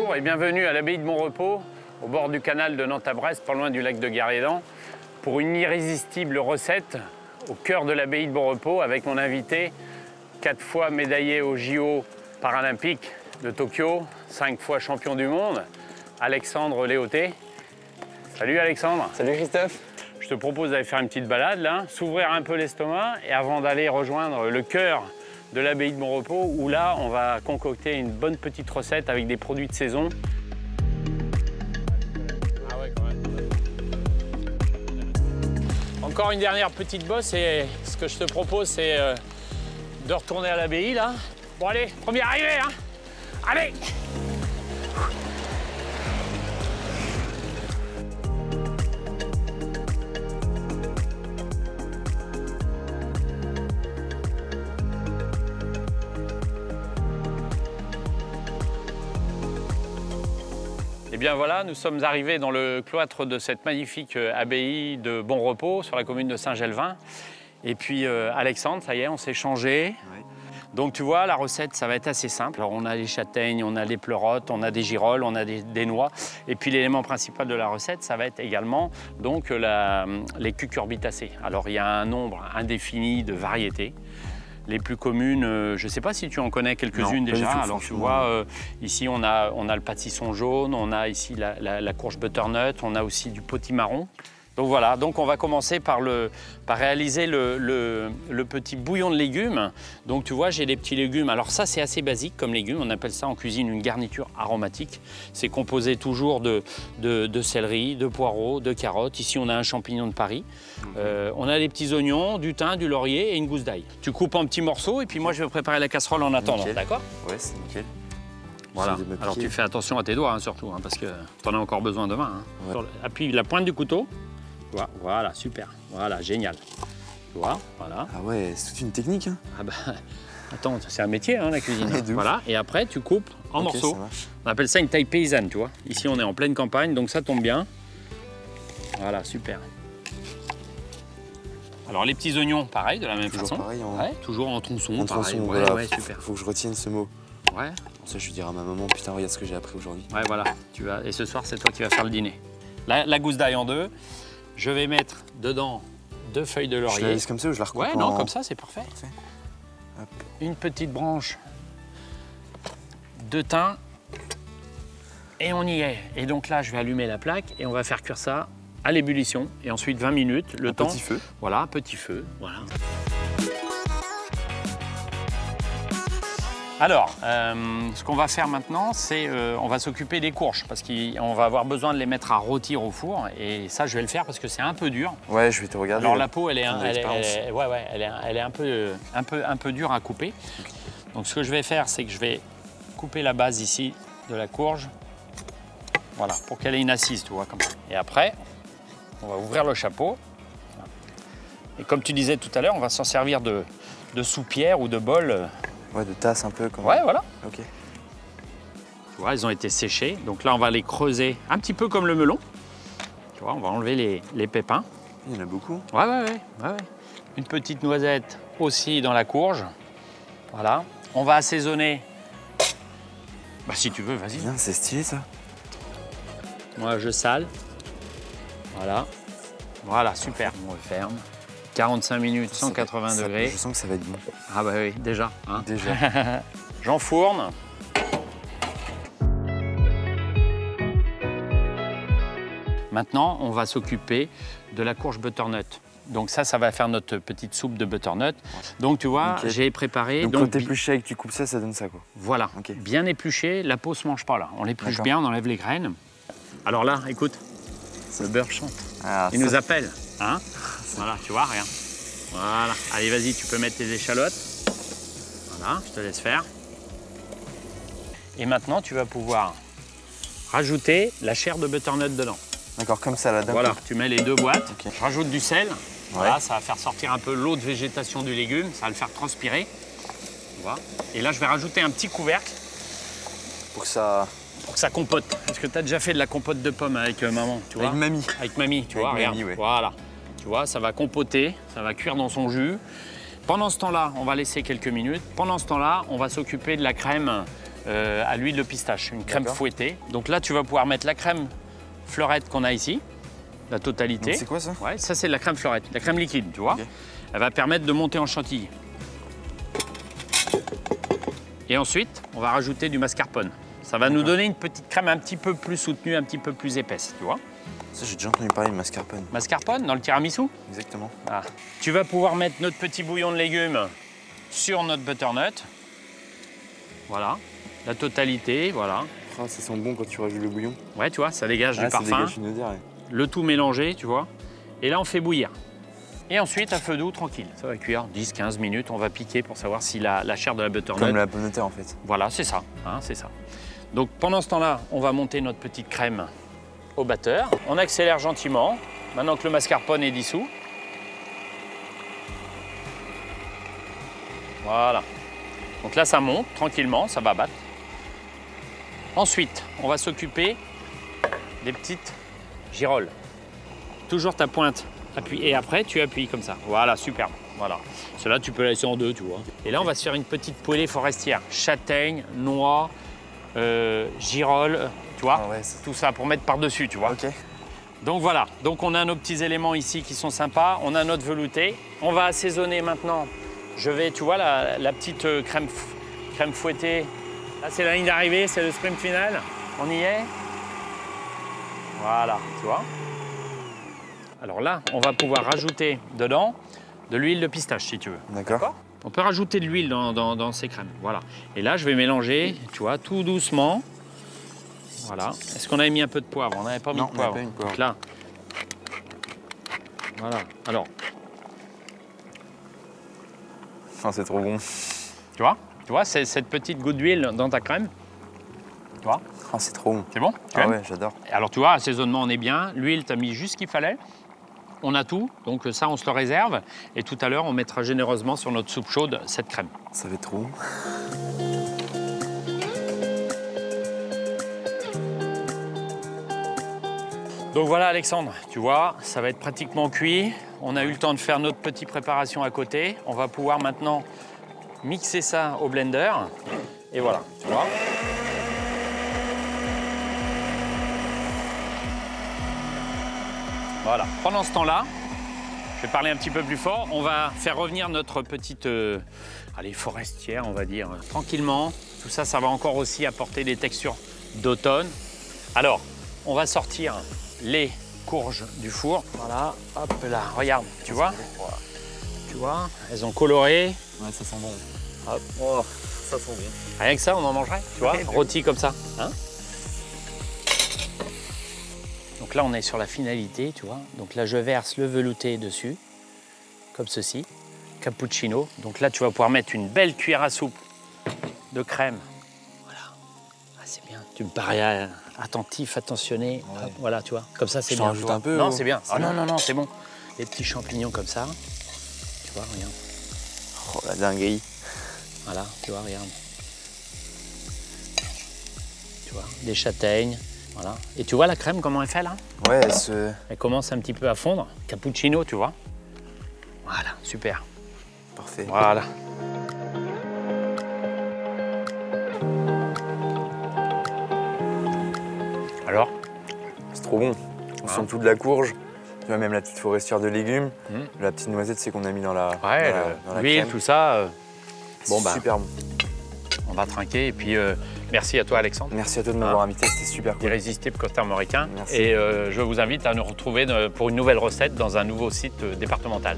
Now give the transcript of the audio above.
Bonjour et bienvenue à l'abbaye de Bonrepos, au bord du canal de Nantes à Brest, pas loin du lac de Garriédan, pour une irrésistible recette au cœur de l'abbaye de Bonrepos avec mon invité, 4 fois médaillé aux JO paralympiques de Tokyo, 5 fois champion du monde, Alexandre Léoté. Salut Alexandre. Salut Christophe. Je te propose d'aller faire une petite balade là, s'ouvrir un peu l'estomac et avant d'aller rejoindre le cœur de l'abbaye de Bonrepos où là on va concocter une bonne petite recette avec des produits de saison. Ah ouais, quand même. Encore une dernière petite bosse et ce que je te propose c'est de retourner à l'abbaye là. Bon allez, première arrivée hein. Allez. Et bien voilà, nous sommes arrivés dans le cloître de cette magnifique abbaye de Bonrepos sur la commune de Saint-Gelvin. Et puis Alexandre, ça y est, on s'est changé. Oui. Donc tu vois, la recette, ça va être assez simple. Alors on a les châtaignes, on a les pleurotes, on a des girolles, on a des noix. Et puis l'élément principal de la recette, ça va être également donc, les cucurbitacées. Alors il y a un nombre indéfini de variétés. Les plus communes, je ne sais pas si tu en connais quelques-unes déjà. Alors tu vois, ici on a le pâtisson jaune, on a ici la courge butternut, on a aussi du potimarron. Donc voilà, donc on va commencer par réaliser le petit bouillon de légumes. Donc tu vois, j'ai des petits légumes. Alors ça, c'est assez basique comme légumes. On appelle ça en cuisine une garniture aromatique. C'est composé toujours de céleri, de poireaux, de carottes. Ici, on a un champignon de Paris. On a des petits oignons, du thym, du laurier et une gousse d'ail. Tu coupes en petits morceaux et puis moi, je vais préparer la casserole en attendant, d'accord? Ouais, c'est nickel. Voilà, alors tu fais attention à tes doigts hein, surtout, hein, parce que tu en as encore besoin demain. Hein. Ouais. Appuie la pointe du couteau. Voilà, super. Voilà, génial. Tu vois, voilà. Ah ouais, c'est toute une technique. Hein. Ah bah, attends, c'est un métier, hein, la cuisine. Hein. Voilà, et après, tu coupes en morceaux. On appelle ça une taille paysanne, tu vois. Ici, on est en pleine campagne, donc ça tombe bien. Voilà, super. Alors, les petits oignons, pareil, de la même façon. Pareil, toujours en tronçon, pareil. Voilà. Ouais, super. Faut que je retienne ce mot. Ouais. Pour ça, je dirai à ma maman, putain, regarde ce que j'ai appris aujourd'hui. Ouais, voilà. Et ce soir, c'est toi qui vas faire le dîner. La gousse d'ail en deux. Je vais mettre dedans 2 feuilles de laurier. Je la laisse comme ça ou je la recoupe? Ouais, non, comme ça, c'est parfait. Hop. Une petite branche de thym. Et on y est. Et donc là, je vais allumer la plaque et on va faire cuire ça à l'ébullition. Et ensuite 20 minutes, le temps. Petit feu. Voilà, petit feu. Voilà. Alors, ce qu'on va faire maintenant, c'est on va s'occuper des courges parce qu'on va avoir besoin de les mettre à rôtir au four. Et ça, je vais le faire parce que c'est un peu dur. Ouais, je vais te regarder. Alors la peau, elle est un peu dure à couper. Okay. Donc ce que je vais faire, c'est que je vais couper la base ici de la courge. Voilà, pour qu'elle ait une assise, tu vois, comme ça. Et après, on va ouvrir le chapeau. Et comme tu disais tout à l'heure, on va s'en servir de soupière ou de bol. Ouais, de tasse un peu comme... Ouais, voilà. Ok. Tu vois, elles ont été séchées. Donc là, on va les creuser un petit peu comme le melon. Tu vois, on va enlever les pépins. Il y en a beaucoup. Ouais. Une petite noisette aussi dans la courge. Voilà. On va assaisonner. Bah, si tu veux, vas-y. Bien, c'est stylé, ça. Moi, je sale. Voilà. Voilà, super. On referme. 45 minutes, 180 degrés. Je sens que ça va être bon. Ah bah oui, déjà. Hein. Déjà. J'enfourne. Maintenant, on va s'occuper de la courge butternut. Donc ça va faire notre petite soupe de butternut. Donc tu vois, j'ai préparé... Donc quand t'épluches et que tu coupes ça, ça donne ça quoi. Voilà, bien épluché. La peau se mange pas là. On l'épluche bien, on enlève les graines. Alors là, écoute, le beurre chante. Ah, il nous appelle. Hein? Voilà, tu vois, regarde. Voilà. Allez, vas-y, tu peux mettre tes échalotes. Voilà, je te laisse faire. Et maintenant, tu vas pouvoir rajouter la chair de butternut dedans. D'accord, comme ça, là, d'un Voilà, coup. tu mets les 2 boîtes. Okay. Je rajoute du sel. Voilà, ça va faire sortir un peu l'eau de végétation du légume. Ça va le faire transpirer. Voilà. Et là, je vais rajouter un petit couvercle. Pour que ça compote. Est-ce que tu as déjà fait de la compote de pommes avec maman, tu vois? Avec mamie. Avec mamie, tu vois, regarde. Ouais. Voilà. Tu vois, ça va compoter, ça va cuire dans son jus. Pendant ce temps-là, on va laisser quelques minutes. Pendant ce temps-là, on va s'occuper de la crème à l'huile de pistache, une crème fouettée. Donc là, tu vas pouvoir mettre la crème fleurette qu'on a ici, la totalité. C'est quoi ça? Ouais, ça c'est de la crème fleurette, la crème liquide, tu vois. Elle va permettre de monter en chantilly. Et ensuite, on va rajouter du mascarpone. Ça va nous donner une petite crème un petit peu plus soutenue, un petit peu plus épaisse, tu vois. Ça, j'ai déjà entendu parler de mascarpone. Mascarpone dans le tiramisu? Exactement. Ah. Tu vas pouvoir mettre notre petit bouillon de légumes sur notre butternut. Voilà, la totalité, voilà. Ah, ça sent bon quand tu rajoutes le bouillon. Ouais, tu vois, ça dégage du parfum. Ça dégage une odeur. Le tout mélangé, tu vois. Et là, on fait bouillir. Et ensuite, à feu doux, tranquille. Ça va cuire 10-15 minutes. On va piquer pour savoir si la chair de la butternut... Comme la pomme de terre, en fait. Voilà, c'est ça, hein, c'est ça. Donc, pendant ce temps-là, on va monter notre petite crème au batteur. On accélère gentiment. Maintenant que le mascarpone est dissous. Voilà. Donc là, ça monte tranquillement, ça va battre. Ensuite, on va s'occuper des petites girolles. Toujours ta pointe. Appuie. Et après, tu appuies comme ça. Voilà, superbe. Voilà. Cela, tu peux la laisser en deux, tu vois. Et là, on va se faire une petite poêlée forestière. Châtaigne, noix, girolles, tu vois. Ah ouais, tout ça pour mettre par-dessus, tu vois. Ok. Donc voilà. Donc on a nos petits éléments ici qui sont sympas. On a notre velouté. On va assaisonner maintenant. Je vais, tu vois, la petite crème fouettée. Là, c'est la ligne d'arrivée, c'est le sprint final. On y est. Voilà, tu vois. Alors là, on va pouvoir rajouter dedans de l'huile de pistache, si tu veux. D'accord. On peut rajouter de l'huile dans ces crèmes. Voilà. Et là, je vais mélanger, tu vois, tout doucement. Voilà. Est-ce qu'on avait mis un peu de poivre? On n'avait pas mis de poivre. Non, on n'avait pas mis de poivre. Donc là, voilà. Alors, Oh, c'est trop bon. tu vois, c'est cette petite goutte d'huile dans ta crème. Tu vois? Oh, c'est trop bon. C'est bon? Tu Ah aimes? ouais, j'adore. Alors, tu vois, assaisonnement, on est bien. L'huile, tu as mis juste ce qu'il fallait. On a tout, donc ça, on se le réserve. Et tout à l'heure, on mettra généreusement sur notre soupe chaude cette crème. Ça va être trop bon. Donc voilà, Alexandre, tu vois, ça va être pratiquement cuit. On a eu le temps de faire notre petite préparation à côté. On va pouvoir maintenant mixer ça au blender. Et voilà, tu vois. Voilà. Pendant ce temps-là, je vais parler un petit peu plus fort. On va faire revenir notre petite forestière, on va dire, tranquillement. Tout ça, ça va encore aussi apporter des textures d'automne. Alors, on va sortir les courges du four. Voilà, hop là, regarde, tu vois? Tu vois, elles ont coloré. Ouais, ça sent bon. Hop. Oh, ça sent bon. Rien que ça, on en mangerait, tu vois, rôti comme ça. Hein? Donc là, on est sur la finalité, tu vois. Donc là, je verse le velouté dessus, comme ceci, cappuccino. Donc là, tu vas pouvoir mettre une belle cuillère à soupe de crème. Voilà, ah, c'est bien. Tu me parais attentif, attentionné. Ouais. Hop, voilà, tu vois. Comme ça, c'est Je bien. t'en rajoute un peu, Non, ou- c'est bien. c'est Ah bien. non, non, non, c'est bon. Les petits champignons comme ça. Tu vois, regarde. Oh, la dinguerie. Voilà, tu vois, regarde. Tu vois, des châtaignes. Voilà. Et tu vois la crème, comment elle fait là? Ouais, elle se... Elle commence un petit peu à fondre. Cappuccino, tu vois. Voilà, super. Parfait. Voilà. Alors? C'est trop bon. On sent tout de la courge. Tu vois, même la petite forestière de légumes. La petite noisette, c'est qu'on a mis dans la Ouais, dans la l'huile, crème. tout ça. Bon, C'est bah, super bon. on va trinquer. Et puis, merci à toi, Alexandre. Merci à toi de m'avoir invité, c'était super cool. Irrésistible costa-armoricain. Merci. Et je vous invite à nous retrouver pour une nouvelle recette dans un nouveau site départemental.